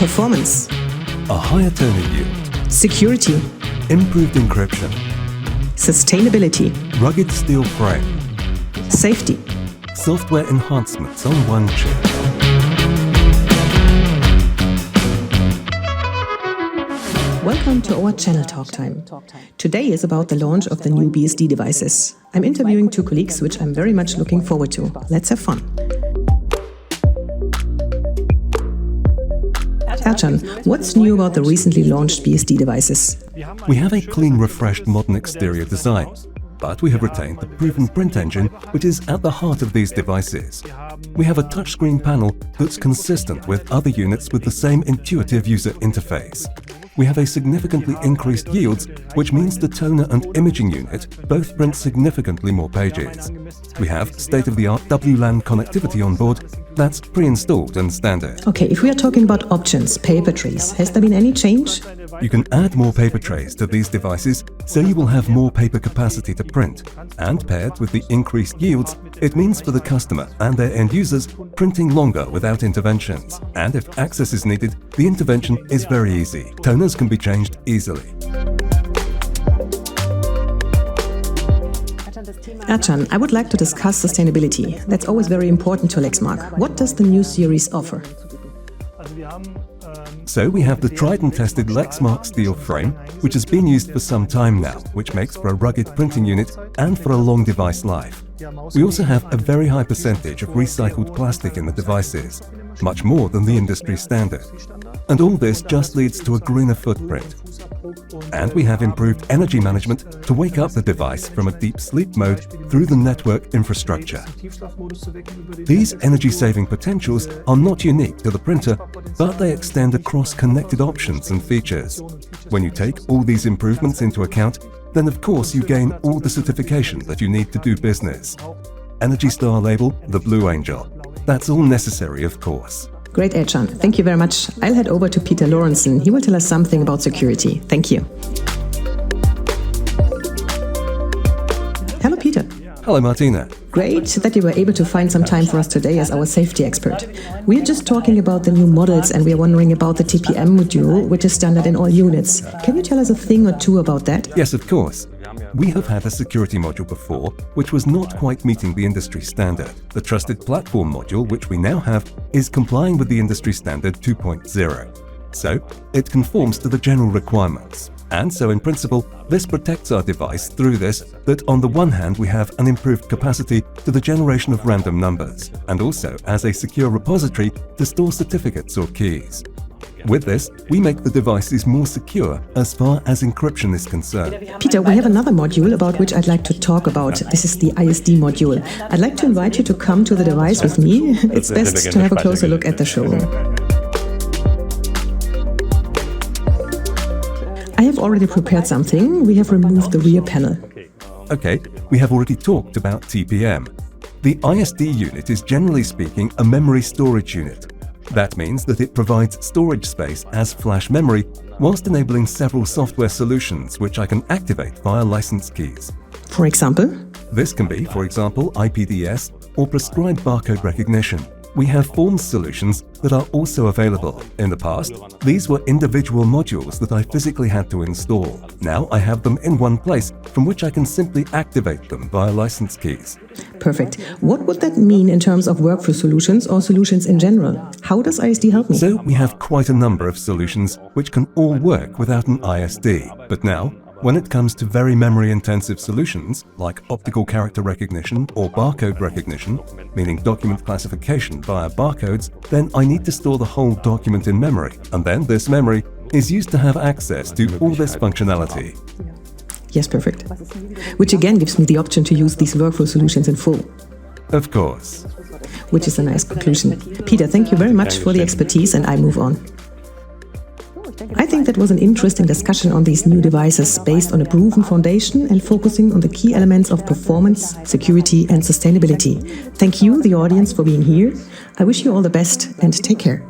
Performance. A higher toner yield. Security. Improved encryption. Sustainability. Rugged steel frame. Safety. Software enhancements on one chip. Welcome to our channel TalkTime. Today is about the launch of the new BSD devices. I'm interviewing two colleagues, which I'm very much looking forward to. Let's have fun. Ercan, what's new about the recently launched BSD devices? We have a clean, refreshed, modern exterior design, but we have retained the proven print engine, which is at the heart of these devices. We have a touchscreen panel that's consistent with other units with the same intuitive user interface. We have a significantly increased yields, which means the toner and imaging unit both print significantly more pages. We have state-of-the-art WLAN connectivity on board that's pre-installed and standard. Okay, if we are talking about options, paper trays, has there been any change? You can add more paper trays to these devices, so you will have more paper capacity to print. And paired with the increased yields, it means for the customer and their end users printing longer without interventions. And if access is needed, the intervention is very easy. Toners can be changed easily. Ercan, I would like to discuss sustainability. That's always very important to Lexmark. What does the new series offer? So we have the tried and tested Lexmark steel frame, which has been used for some time now, which makes for a rugged printing unit and for a long device life. We also have a very high percentage of recycled plastic in the devices, much more than the industry standard. And all this just leads to a greener footprint. And we have improved energy management to wake up the device from a deep sleep mode through the network infrastructure. These energy-saving potentials are not unique to the printer, but they extend across connected options and features. When you take all these improvements into account, then of course you gain all the certification that you need to do business. Energy Star label, the Blue Angel. That's all necessary, of course. Great, Ercan. Thank you very much. I'll head over to Peter Lorenzen. He will tell us something about security. Thank you. Hello, Peter. Hello, Martina. Great that you were able to find some time for us today as our safety expert. We are just talking about the new models and we are wondering about the TPM module, which is standard in all units. Can you tell us a thing or two about that? Yes, of course. We have had a security module before, which was not quite meeting the industry standard. The Trusted Platform module, which we now have, is complying with the industry standard 2.0. So, it conforms to the general requirements. And so in principle, this protects our device through this, that on the one hand we have an improved capacity to the generation of random numbers, and also as a secure repository to store certificates or keys. With this, we make the devices more secure as far as encryption is concerned. Peter, we have another module about which I'd like to talk about. This is the ISD module. I'd like to invite you to come to the device with me. It's best to have a closer look at the showroom. I have already prepared something. We have removed the rear panel. Okay, we have already talked about TPM. The ISD unit is generally speaking a memory storage unit. That means that it provides storage space as flash memory whilst enabling several software solutions which I can activate via license keys. For example? This can be, for example, IPDS or prescribed barcode recognition. We have forms solutions that are also available. In the past, these were individual modules that I physically had to install. Now I have them in one place from which I can simply activate them via license keys. Perfect. What would that mean in terms of workflow solutions or solutions in general? How does ISD help me? So we have quite a number of solutions which can all work without an ISD. But now, when it comes to very memory-intensive solutions, like optical character recognition or barcode recognition, meaning document classification via barcodes, then I need to store the whole document in memory, and then this memory is used to have access to all this functionality. Yes, perfect. Which again gives me the option to use these workflow solutions in full. Of course. Which is a nice conclusion. Peter, thank you very much for the expertise, and I move on. I think that was an interesting discussion on these new devices based on a proven foundation and focusing on the key elements of performance, security and sustainability. Thank you, the audience, for being here. I wish you all the best and take care.